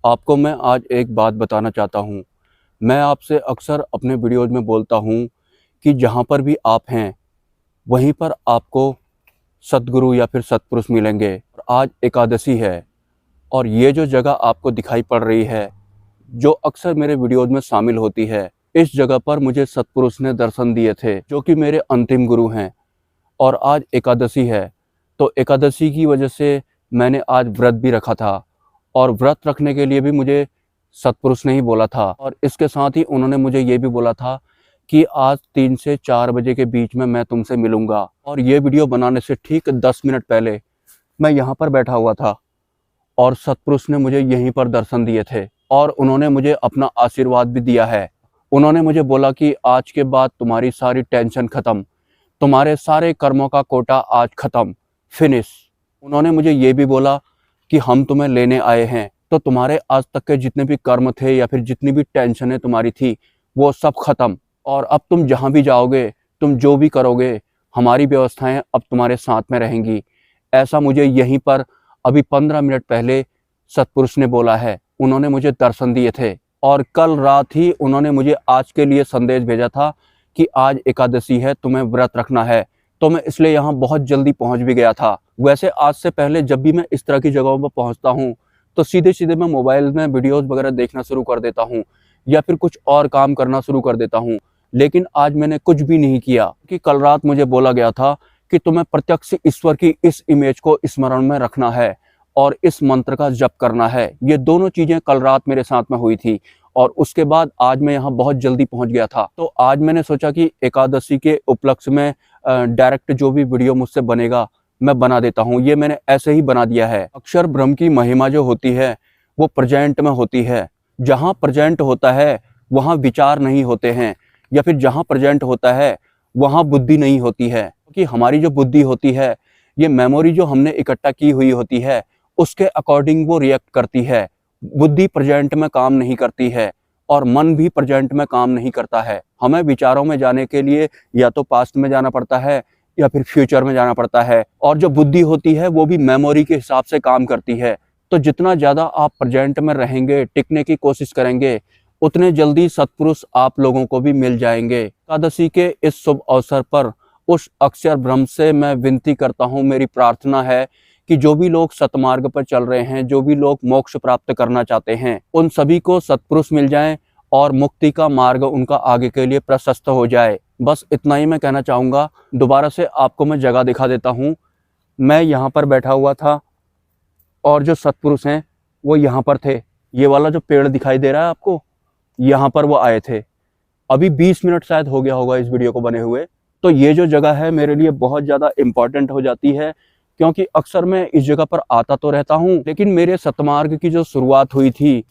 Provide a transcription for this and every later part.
आपको मैं आज एक बात बताना चाहता हूँ। मैं आपसे अक्सर अपने वीडियोज़ में बोलता हूँ कि जहाँ पर भी आप हैं, वहीं पर आपको सद्गुरु या फिर सत्पुरुष मिलेंगे। आज एकादशी है और ये जो जगह आपको दिखाई पड़ रही है, जो अक्सर मेरे वीडियोज़ में शामिल होती है, इस जगह पर मुझे सत्पुरुष ने दर्शन दिए थे, जो कि मेरे अंतिम गुरु हैं। और आज एकादशी है, तो एकादशी की वजह से मैंने आज व्रत भी रखा था और व्रत रखने के लिए भी मुझे सत्पुरुष ने ही बोला था। और इसके साथ ही उन्होंने मुझे ये भी बोला था कि आज 3 से 4 बजे के बीच में मैं तुमसे मिलूंगा। और ये वीडियो बनाने से ठीक 10 मिनट पहले मैं यहाँ पर बैठा हुआ था और सत्पुरुष ने मुझे यहीं पर दर्शन दिए थे और उन्होंने मुझे अपना आशीर्वाद भी दिया है। उन्होंने मुझे बोला कि आज के बाद तुम्हारी सारी टेंशन ख़त्म, तुम्हारे सारे कर्मों का कोटा आज ख़त्म, फिनिश। उन्होंने मुझे ये भी बोला कि हम तुम्हें लेने आए हैं, तो तुम्हारे आज तक के जितने भी कर्म थे या फिर जितनी भी टेंशनें तुम्हारी थी, वो सब ख़त्म। और अब तुम जहाँ भी जाओगे, तुम जो भी करोगे, हमारी व्यवस्थाएं अब तुम्हारे साथ में रहेंगी। ऐसा मुझे यहीं पर अभी 15 मिनट पहले सत्पुरुष ने बोला है। उन्होंने मुझे दर्शन दिए थे और कल रात ही उन्होंने मुझे आज के लिए संदेश भेजा था कि आज एकादशी है, तुम्हें व्रत रखना है। तो मैं इसलिए यहाँ बहुत जल्दी पहुँच भी गया था। वैसे आज से पहले जब भी मैं इस तरह की जगहों पर पहुँचता हूँ, तो सीधे सीधे मैं मोबाइल में वीडियोज़ वगैरह देखना शुरू कर देता हूँ या फिर कुछ और काम करना शुरू कर देता हूँ। लेकिन आज मैंने कुछ भी नहीं किया कि कल रात मुझे बोला गया था कि तुम्हें प्रत्यक्ष ईश्वर की इस इमेज को स्मरण में रखना है और इस मंत्र का जप करना है। ये दोनों चीज़ें कल रात मेरे साथ में हुई थी और उसके बाद आज मैं यहाँ बहुत जल्दी पहुँच गया था। तो आज मैंने सोचा कि एकादशी के उपलक्ष्य में डायरेक्ट जो भी वीडियो मुझसे बनेगा मैं बना देता हूँ। ये मैंने ऐसे ही बना दिया है। अक्षर ब्रह्म की महिमा जो होती है वो प्रेजेंट में होती है। जहाँ प्रेजेंट होता है वहाँ विचार नहीं होते हैं, या फिर जहाँ प्रेजेंट होता है वहाँ बुद्धि नहीं होती है। क्योंकि हमारी जो बुद्धि होती है, ये मेमोरी जो हमने इकट्ठा की हुई होती है, उसके अकॉर्डिंग वो रिएक्ट करती है। बुद्धि प्रेजेंट में काम नहीं करती है और मन भी प्रेजेंट में काम नहीं करता है। हमें विचारों में जाने के लिए या तो पास्ट में जाना पड़ता है या फिर फ्यूचर में जाना पड़ता है। और जो बुद्धि होती है वो भी मेमोरी के हिसाब से काम करती है। तो जितना ज़्यादा आप प्रेजेंट में रहेंगे, टिकने की कोशिश करेंगे, उतने जल्दी सत्पुरुष आप लोगों को भी मिल जाएंगे। एकादशी के इस शुभ अवसर पर उस अक्षर ब्रह्म से मैं विनती करता हूँ, मेरी प्रार्थना है कि जो भी लोग सतमार्ग पर चल रहे हैं, जो भी लोग मोक्ष प्राप्त करना चाहते हैं, उन सभी को सत्पुरुष मिल जाएं और मुक्ति का मार्ग उनका आगे के लिए प्रशस्त हो जाए। बस इतना ही मैं कहना चाहूँगा। दोबारा से आपको मैं जगह दिखा देता हूँ। मैं यहाँ पर बैठा हुआ था और जो सत्पुरुष हैं वो यहाँ पर थे। ये वाला जो पेड़ दिखाई दे रहा है आपको, यहाँ पर वो आए थे। अभी 20 मिनट शायद हो गया होगा इस वीडियो को बने हुए। तो ये जो जगह है मेरे लिए बहुत ज़्यादा इम्पॉर्टेंट हो जाती है, क्योंकि अक्सर मैं इस जगह पर आता तो रहता हूँ, लेकिन मेरे सतमार्ग की जो शुरुआत हुई थी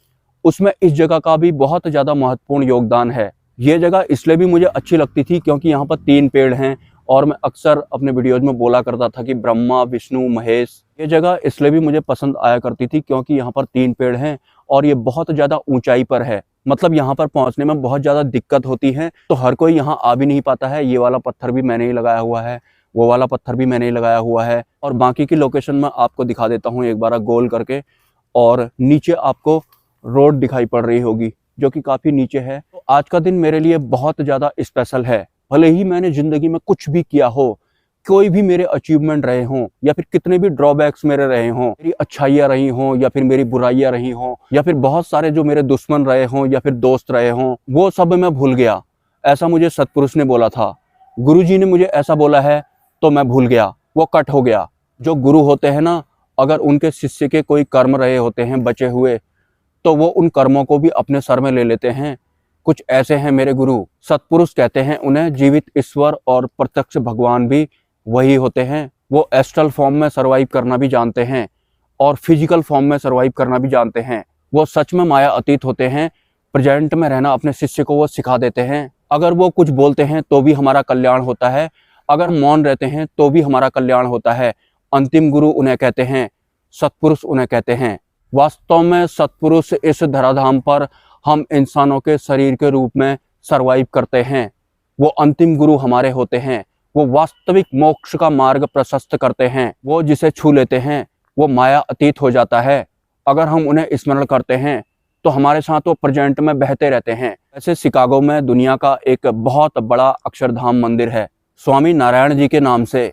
उसमें इस जगह का भी बहुत ज़्यादा महत्वपूर्ण योगदान है। ये जगह इसलिए भी मुझे अच्छी लगती थी क्योंकि यहाँ पर 3 पेड़ हैं और मैं अक्सर अपने वीडियोज़ में बोला करता था कि ब्रह्मा विष्णु महेश। ये जगह इसलिए भी मुझे पसंद आया करती थी क्योंकि यहाँ पर 3 पेड़ हैं और ये बहुत ज़्यादा ऊंचाई पर है। मतलब यहाँ पर पहुँचने में बहुत ज़्यादा दिक्कत होती है, तो हर कोई यहाँ आ भी नहीं पाता है। ये वाला पत्थर भी मैंने ही लगाया हुआ है, वो वाला पत्थर भी मैंने ही लगाया हुआ है। और बाकी की लोकेशन मैं आपको दिखा देता हूँ एक बार गोल करके। और नीचे आपको रोड दिखाई पड़ रही होगी जो कि काफ़ी नीचे है। तो आज का दिन मेरे लिए बहुत ज़्यादा स्पेशल है। भले ही मैंने ज़िंदगी में कुछ भी किया हो, कोई भी मेरे अचीवमेंट रहे हों या फिर कितने भी ड्रॉबैक्स मेरे रहे हों, मेरी अच्छाइयाँ रही हों या फिर मेरी बुराइयाँ रही हों, या फिर बहुत सारे जो मेरे दुश्मन रहे हों या फिर दोस्त रहे हों, वो सब मैं भूल गया। ऐसा मुझे सत्पुरुष ने बोला था। गुरुजी ने मुझे ऐसा बोला है तो मैं भूल गया, वो कट हो गया। जो गुरु होते हैं ना, अगर उनके शिष्य के कोई कर्म रहे होते हैं बचे हुए, तो वो उन कर्मों को भी अपने सर में ले लेते हैं। कुछ ऐसे हैं मेरे गुरु। सत्पुरुष कहते हैं उन्हें। जीवित ईश्वर और प्रत्यक्ष भगवान भी वही होते हैं। वो एस्ट्रल फॉर्म में सर्वाइव करना भी जानते हैं और फिजिकल फॉर्म में सर्वाइव करना भी जानते हैं। वो सच में माया अतीत होते हैं। प्रेजेंट में रहना अपने शिष्य को वो सिखा देते हैं। अगर वो कुछ बोलते हैं तो भी हमारा कल्याण होता है, अगर मौन रहते हैं तो भी हमारा कल्याण होता है। अंतिम गुरु उन्हें कहते हैं, सत्पुरुष उन्हें कहते हैं। वास्तव में सत्पुरुष इस धराधाम पर हम इंसानों के शरीर के रूप में सरवाइव करते हैं। वो अंतिम गुरु हमारे होते हैं। वो वास्तविक मोक्ष का मार्ग प्रशस्त करते हैं। वो जिसे छू लेते हैं वो माया अतीत हो जाता है अगर हम उन्हें स्मरण करते हैं तो हमारे साथ वो प्रेजेंट में बहते रहते हैं। ऐसे शिकागो में दुनिया का एक बहुत बड़ा अक्षरधाम मंदिर है स्वामी नारायण जी के नाम से,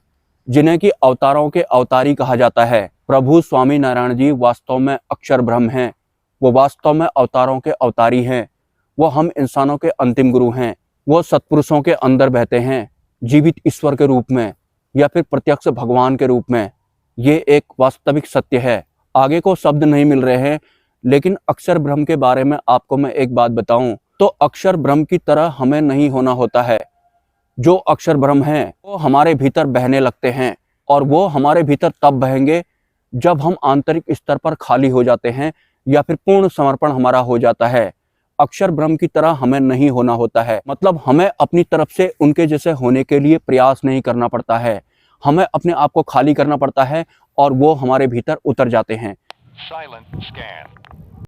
जिन्हें कि अवतारों के अवतारी कहा जाता है। प्रभु स्वामी नारायण जी वास्तव में अक्षर ब्रह्म हैं, वो वास्तव में अवतारों के अवतारी हैं, वो हम इंसानों के अंतिम गुरु हैं। वो सत्पुरुषों के अंदर बहते हैं, जीवित ईश्वर के रूप में या फिर प्रत्यक्ष भगवान के रूप में। ये एक वास्तविक सत्य है। आगे को शब्द नहीं मिल रहे हैं, लेकिन अक्षर ब्रह्म के बारे में आपको मैं एक बात बताऊं तो अक्षर ब्रह्म की तरह हमें नहीं होना होता है। जो अक्षर ब्रह्म हैं वो हमारे भीतर बहने लगते हैं, और वो हमारे भीतर तब बहेंगे जब हम आंतरिक स्तर पर खाली हो जाते हैं या फिर पूर्ण समर्पण हमारा हो जाता है। अक्षर ब्रह्म की तरह हमें नहीं होना होता है, मतलब हमें अपनी तरफ से उनके जैसे होने के लिए प्रयास नहीं करना पड़ता है। हमें अपने आप को खाली करना पड़ता है और वो हमारे भीतर उतर जाते हैं। Silent scan.